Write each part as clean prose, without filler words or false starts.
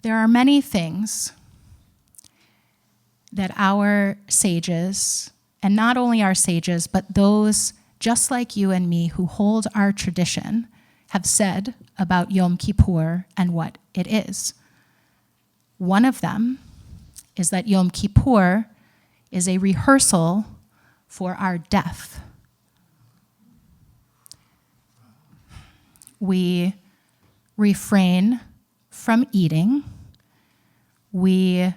There are many things that our sages, and not only our sages, but those just like you and me who hold our tradition, have said about Yom Kippur and what it is. One of them is that Yom Kippur is a rehearsal for our death. We refrain from eating. We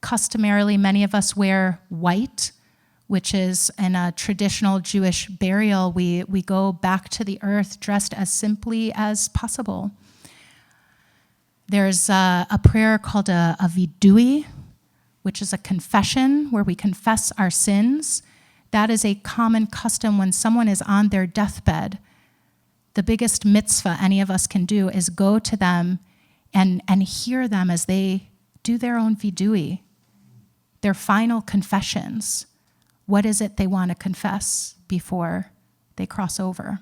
customarily, many of us wear white, which is in a traditional Jewish burial. We go back to the earth dressed as simply as possible. There's a prayer called a vidui, which is a confession where we confess our sins. That is a common custom when someone is on their deathbed. The biggest mitzvah any of us can do is go to them and hear them as they do their own vidui, their final confessions. What is it they want to confess before they cross over?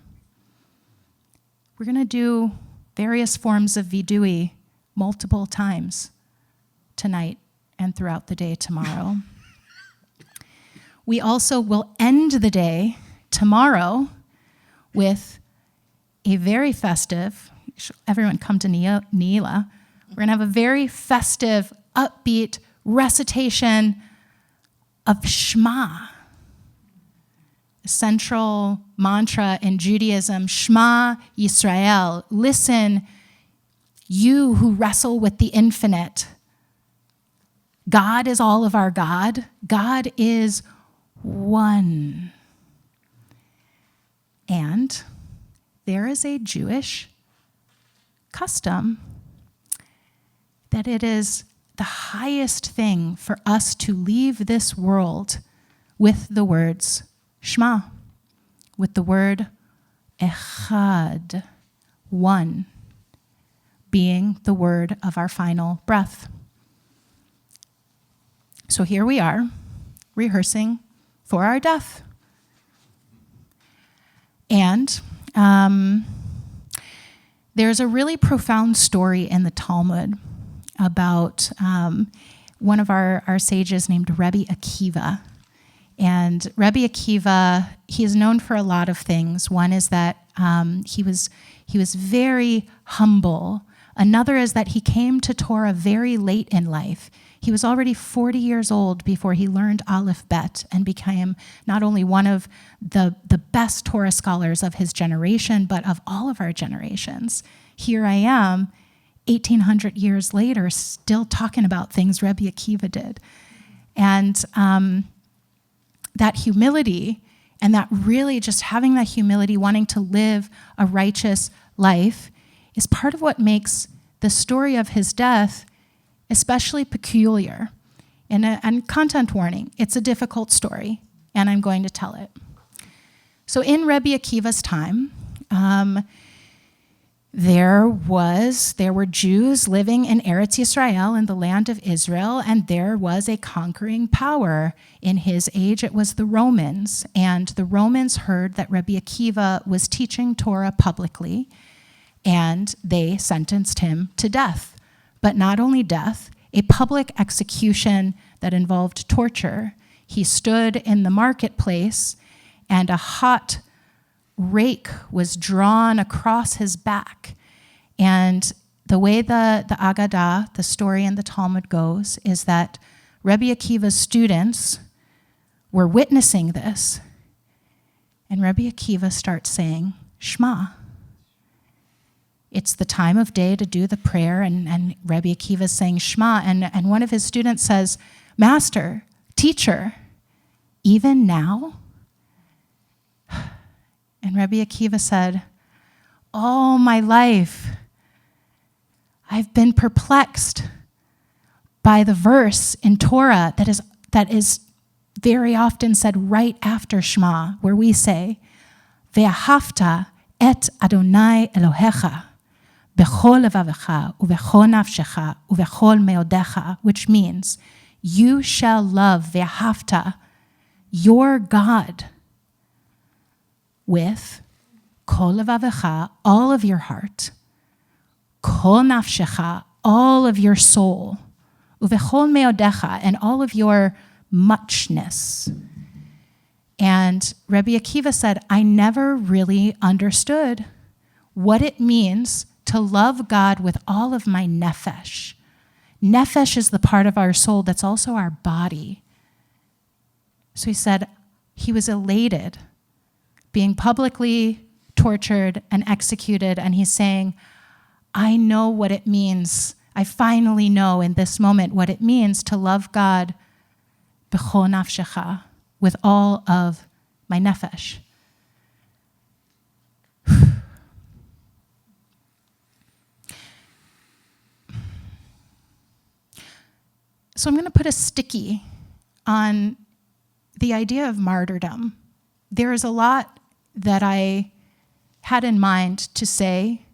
We're going to do various forms of vidui multiple times tonight and throughout the day tomorrow. We also will end the day tomorrow with a very festive, everyone come to Neila. We're going to have a very festive, upbeat recitation of Shema. The central mantra in Judaism, Shema Yisrael. Listen, you who wrestle with the infinite. God is all of our God. God is one. And there is a Jewish custom that it is the highest thing for us to leave this world with the words Shema, with the word echad, one, being the word of our final breath. So here we are, rehearsing for our death. And there's a really profound story in the Talmud about one of our sages named Rabbi Akiva. And Rabbi Akiva, he is known for a lot of things. One is that he was very humble. Another is that he came to Torah very late in life. He was already 40 years old before he learned Aleph Bet and became not only one of the best Torah scholars of his generation, but of all of our generations. Here I am, 1,800 years later, still talking about things Rabbi Akiva did. And that humility, and that really just having that humility, wanting to live a righteous life, is part of what makes the story of his death especially peculiar. And content warning, it's a difficult story, and I'm going to tell it. So in Rabbi Akiva's time, there were Jews living in Eretz Yisrael, in the land of Israel, and there was a conquering power. In his age, it was the Romans, and the Romans heard that Rabbi Akiva was teaching Torah publicly, and they sentenced him to death. But not only death, a public execution that involved torture. He stood in the marketplace, and a hot rake was drawn across his back. And the way the Agadah, the story in the Talmud goes, is that Rabbi Akiva's students were witnessing this, and Rabbi Akiva starts saying, Shema. It's the time of day to do the prayer, and Rabbi Akiva is saying Shema, and one of his students says, Master, teacher, even now? And Rabbi Akiva said, all my life, I've been perplexed by the verse in Torah that is very often said right after Shema, where we say, Ve'ahavta et Adonai Elohecha, bechol levavecha, uvechol nafshecha, uvechol meodecha, which means, you shall love ve'ahavta, your God, with kol levavecha, all of your heart, kol nafshecha, all of your soul, uvechol meodecha, and all of your muchness. And Rabbi Akiva said, I never really understood what it means to love God with all of my nefesh. Nefesh is the part of our soul that's also our body. So he said he was elated being publicly tortured and executed, and he's saying, I know what it means. I finally know in this moment what it means to love God b'chol nafshecha, with all of my nefesh. So I'm going to put a sticky on the idea of martyrdom. There is a lot that I had in mind to say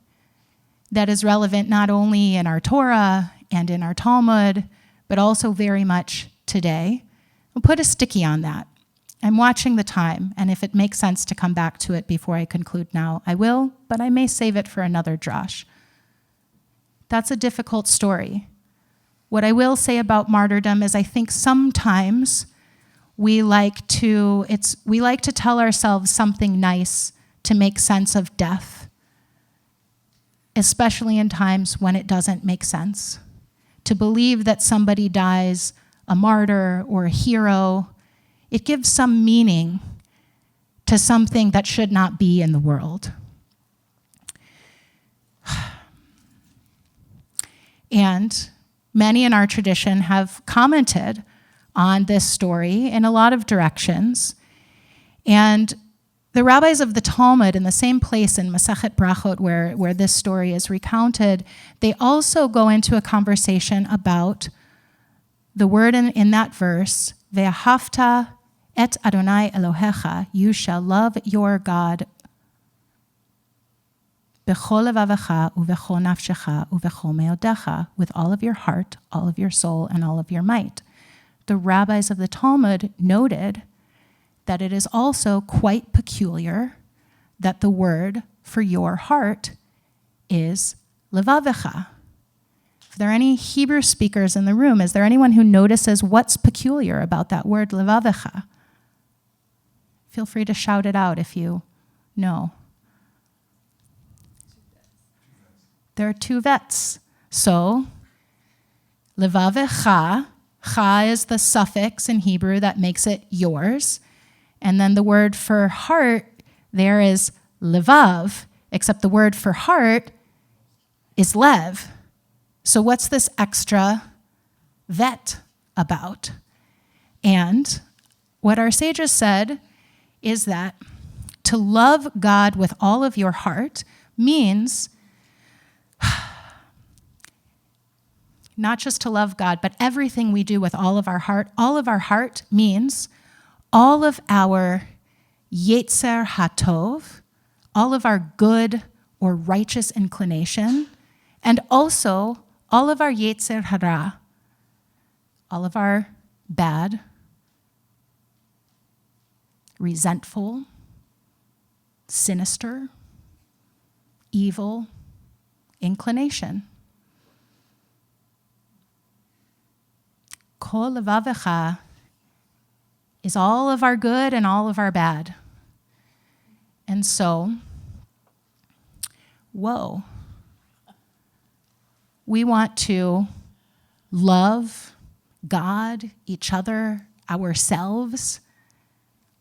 that is relevant not only in our Torah and in our Talmud, but also very much today. I'll put a sticky on that. I'm watching the time, and if it makes sense to come back to it before I conclude now, I will, but I may save it for another drash. That's a difficult story. What I will say about martyrdom is I think sometimes we like to tell ourselves something nice to make sense of death, especially in times when it doesn't make sense. To believe that somebody dies a martyr or a hero, it gives some meaning to something that should not be in the world. And many in our tradition have commented on this story in a lot of directions. And the rabbis of the Talmud, in the same place in Masechet Brachot where this story is recounted, they also go into a conversation about the word in that verse, Ve'ahavta et Adonai Elohecha, you shall love your God b'chol levavecha uv'chol nafshecha uv'chol meodecha, with all of your heart, all of your soul, and all of your might. The rabbis of the Talmud noted that it is also quite peculiar that the word for your heart is levavecha. If there are any Hebrew speakers in the room, is there anyone who notices what's peculiar about that word levavecha? Feel free to shout it out if you know. There are two vets. So, levavecha, cha is the suffix in Hebrew that makes it yours. And then the word for heart, there is levav, except the word for heart is lev. So what's this extra vet about? And what our sages said is that to love God with all of your heart means not just to love God, but everything we do with all of our heart. All of our heart means all of our yetzer hatov, all of our good or righteous inclination, and also all of our yetzer hara, all of our bad, resentful, sinister, evil inclination. Kol levavecha is all of our good and all of our bad. And so, we want to love God, each other, ourselves,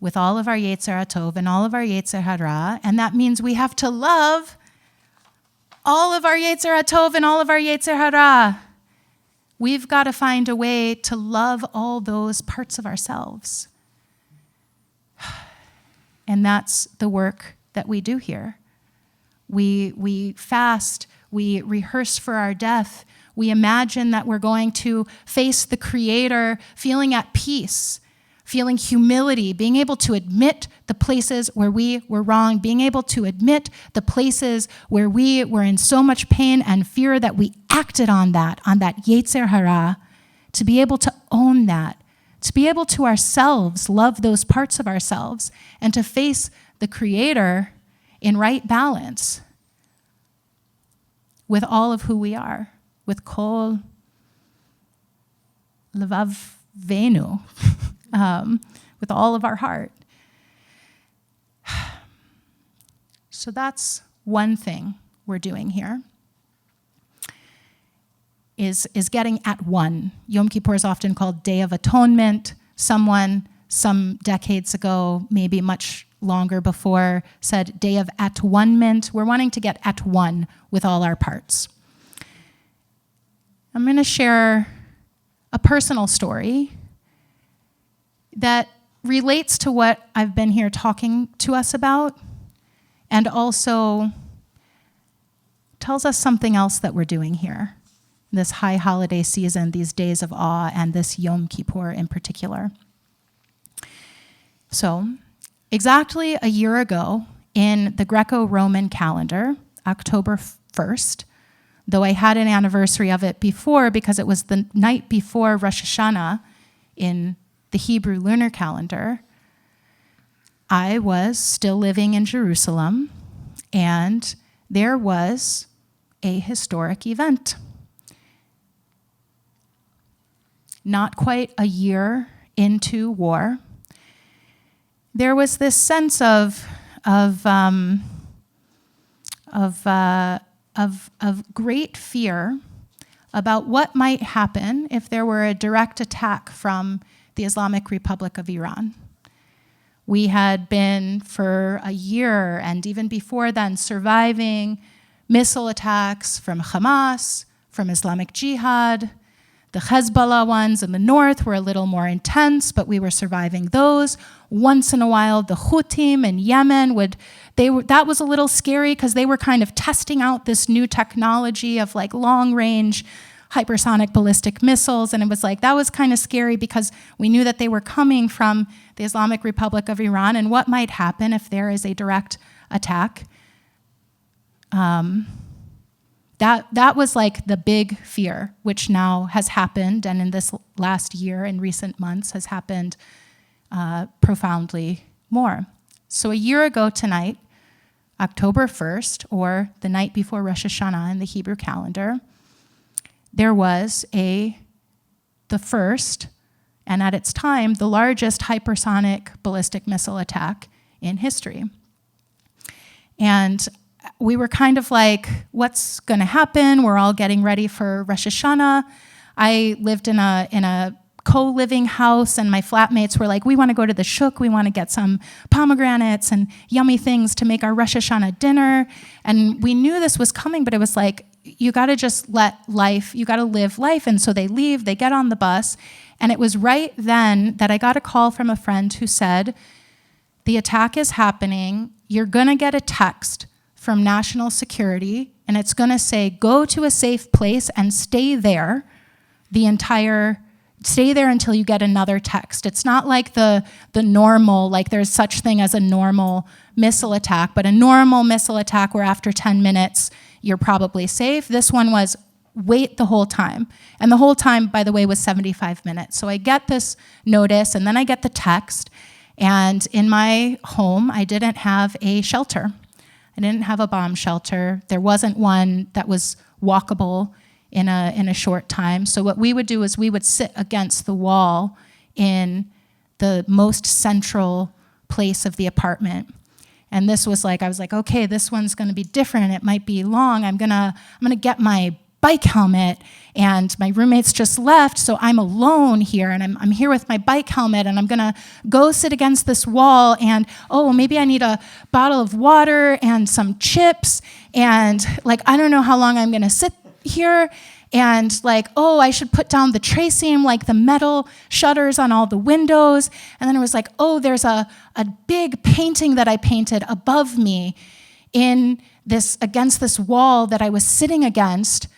with all of our yetzer hatov and all of our yetzer hara, and that means we have to love all of our yetzer hatov and all of our yetzer hara. We've got to find a way to love all those parts of ourselves. And that's the work that we do here. We fast, we rehearse for our death, we imagine that we're going to face the Creator feeling at peace, feeling humility, being able to admit the places where we were wrong, being able to admit the places where we were in so much pain and fear that we acted on that yetzer hara, to be able to own that, to be able to ourselves love those parts of ourselves, and to face the Creator in right balance with all of who we are. with Kol Levavenu, with all of our heart. So that's one thing we're doing here, is getting at one. Yom Kippur is often called Day of Atonement. Someone some decades ago, maybe much longer before, said Day of At-One-ment. We're wanting to get at one with all our parts. I'm going to share a personal story that relates to what I've been here talking to us about, and also tells us something else that we're doing here, this high holiday season, these days of awe, and this Yom Kippur in particular. So, exactly a year ago, in the Greco-Roman calendar, October 1st, though I had an anniversary of it before because it was the night before Rosh Hashanah in the Hebrew lunar calendar, I was still living in Jerusalem, and there was a historic event. Not quite a year into war, there was this sense of great fear about what might happen if there were a direct attack from the Islamic Republic of Iran. We had been for a year, and even before then, surviving missile attacks from Hamas, from Islamic Jihad. The Hezbollah ones in the north were a little more intense, but we were surviving those. Once in a while, the Houthim in Yemen that was a little scary because they were kind of testing out this new technology of like long-range hypersonic ballistic missiles, and it was like, that was kind of scary because we knew that they were coming from the Islamic Republic of Iran, and what might happen if there is a direct attack. That was like the big fear, which now has happened, and in this last year, in recent months, has happened profoundly more. So a year ago tonight, October 1st, or the night before Rosh Hashanah in the Hebrew calendar, there was the first, and at its time, the largest hypersonic ballistic missile attack in history. And we were kind of like, what's going to happen? We're all getting ready for Rosh Hashanah. I lived in a co-living house, and my flatmates were like, we want to go to the shuk, we want to get some pomegranates and yummy things to make our Rosh Hashanah dinner. And we knew this was coming, but it was like, you got to just you got to live life. And so they leave, they get on the bus, and it was right then that I got a call from a friend who said, the attack is happening, you're going to get a text from National Security, and it's going to say, go to a safe place and stay there until you get another text. It's not like the normal, like there's such thing as a normal missile attack, but a normal missile attack where after 10 minutes, you're probably safe. This one was wait the whole time. And the whole time, by the way, was 75 minutes. So I get this notice, and then I get the text, and in my home, I didn't have a shelter. I didn't have a bomb shelter. There wasn't one that was walkable in a short time. So what we would do is we would sit against the wall in the most central place of the apartment. And this was like, I was like, okay, this one's going to be different. It might be long. I'm gonna get my bike helmet, and my roommates just left, so I'm alone here, and I'm here with my bike helmet, and I'm gonna go sit against this wall, and maybe I need a bottle of water and some chips, and like, I don't know how long I'm gonna sit here, and like, I should put down the tracing, like the metal shutters on all the windows. And then it was like, there's a big painting that I painted above me against this wall that I was sitting against.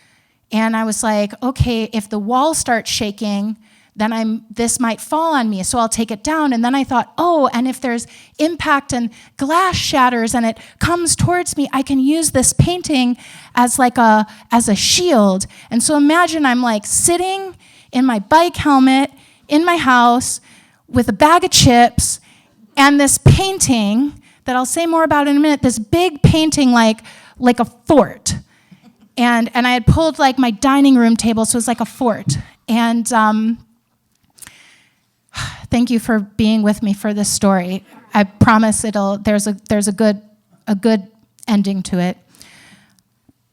And I was like, okay, if the wall starts shaking, then this might fall on me, so I'll take it down. And then I thought, and if there's impact and glass shatters and it comes towards me, I can use this painting as a shield. And so imagine I'm like sitting in my bike helmet in my house with a bag of chips and this painting that I'll say more about in a minute, this big painting like a fort. And I had pulled like my dining room table, so it was like a fort. And thank you for being with me for this story. I promise there's a good ending to it.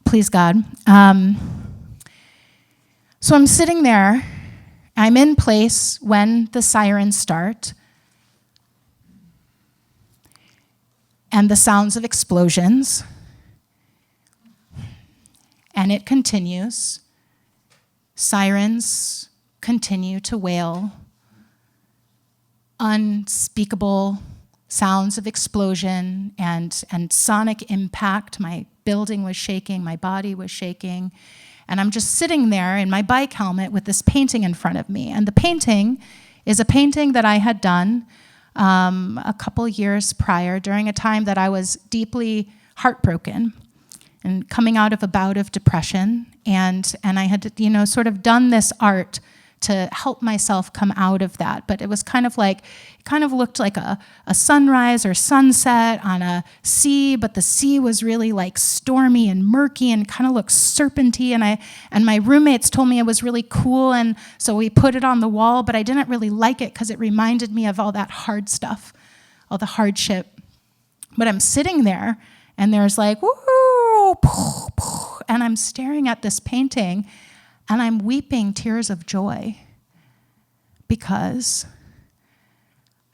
Please God. So I'm sitting there. I'm in place when the sirens start and the sounds of explosions. And it continues. Sirens continue to wail. Unspeakable sounds of explosion and sonic impact. My building was shaking, my body was shaking. And I'm just sitting there in my bike helmet with this painting in front of me. And the painting is a painting that I had done a couple years prior during a time that I was deeply heartbroken and coming out of a bout of depression. And I had, sort of done this art to help myself come out of that. But it was kind of looked like a sunrise or sunset on a sea, but the sea was really like stormy and murky and kind of looked serpenty. And my roommates told me it was really cool, and so we put it on the wall, but I didn't really like it because it reminded me of all that hard stuff, all the hardship. But I'm sitting there, and there's like, woo, and I'm staring at this painting, and I'm weeping tears of joy because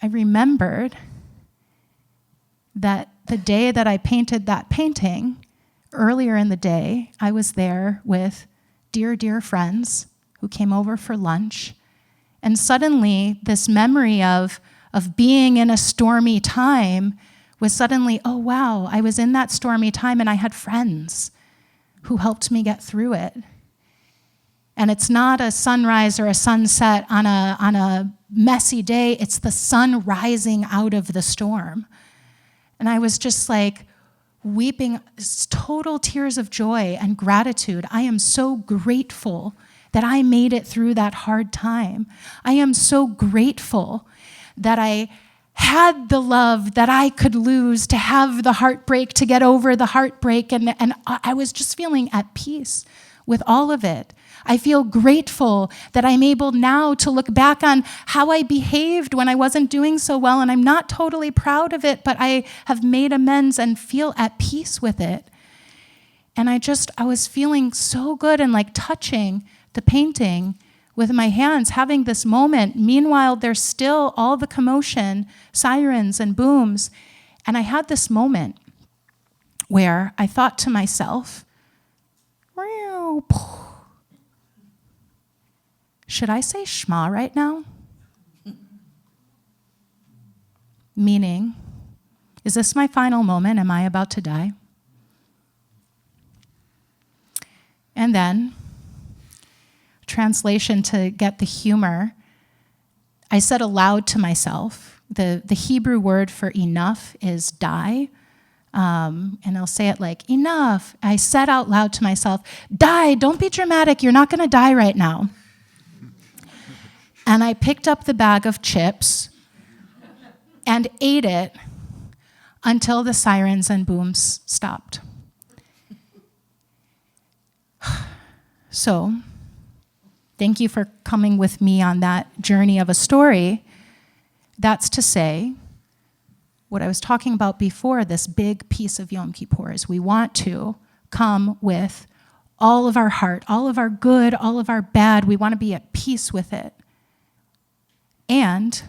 I remembered that the day that I painted that painting, earlier in the day, I was there with dear, dear friends who came over for lunch. And suddenly, this memory of being in a stormy time was suddenly, oh, wow, I was in that stormy time and I had friends who helped me get through it. And it's not a sunrise or a sunset on a messy day. It's the sun rising out of the storm. And I was just like weeping, total tears of joy and gratitude. I am so grateful that I made it through that hard time. I am so grateful that I had the love that I could lose, to have the heartbreak, to get over the heartbreak. And I was just feeling at peace with all of it. I feel grateful that I'm able now to look back on how I behaved when I wasn't doing so well, and I'm not totally proud of it, but I have made amends and feel at peace with it. And I was feeling so good and like touching the painting with my hands, having this moment. Meanwhile, there's still all the commotion, sirens and booms. And I had this moment where I thought to myself, should I say Shema right now? Meaning, is this my final moment? Am I about to die? And then, translation to get the humor, I said aloud to myself, the Hebrew word for enough is die. And I'll say it like, enough. I said out loud to myself, die, don't be dramatic, you're not gonna die right now. And I picked up the bag of chips and ate it until the sirens and booms stopped. So, thank you for coming with me on that journey of a story. That's to say, what I was talking about before, this big piece of Yom Kippur, is we want to come with all of our heart, all of our good, all of our bad. We want to be at peace with it. And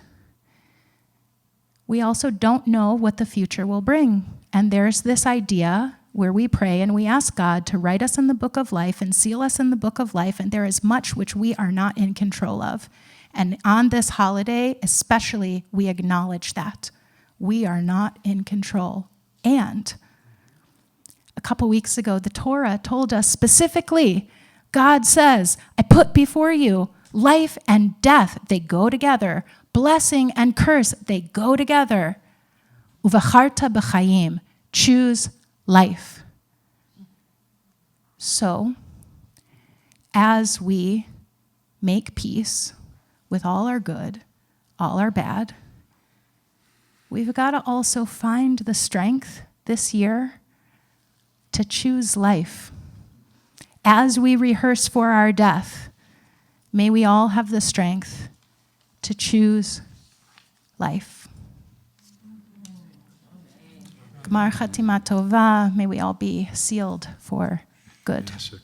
we also don't know what the future will bring. And there's this idea where we pray and we ask God to write us in the book of life and seal us in the book of life, and there is much which we are not in control of. And on this holiday, especially, we acknowledge that. We are not in control. And a couple weeks ago, the Torah told us specifically, God says, I put before you life and death, they go together. Blessing and curse, they go together. Uvacharta b'chayim, choose life. So, as we make peace with all our good, all our bad, we've got to also find the strength this year to choose life. as we rehearse for our death, may we all have the strength to choose life. Gmar Chatima Tova, may we all be sealed for good. Yes,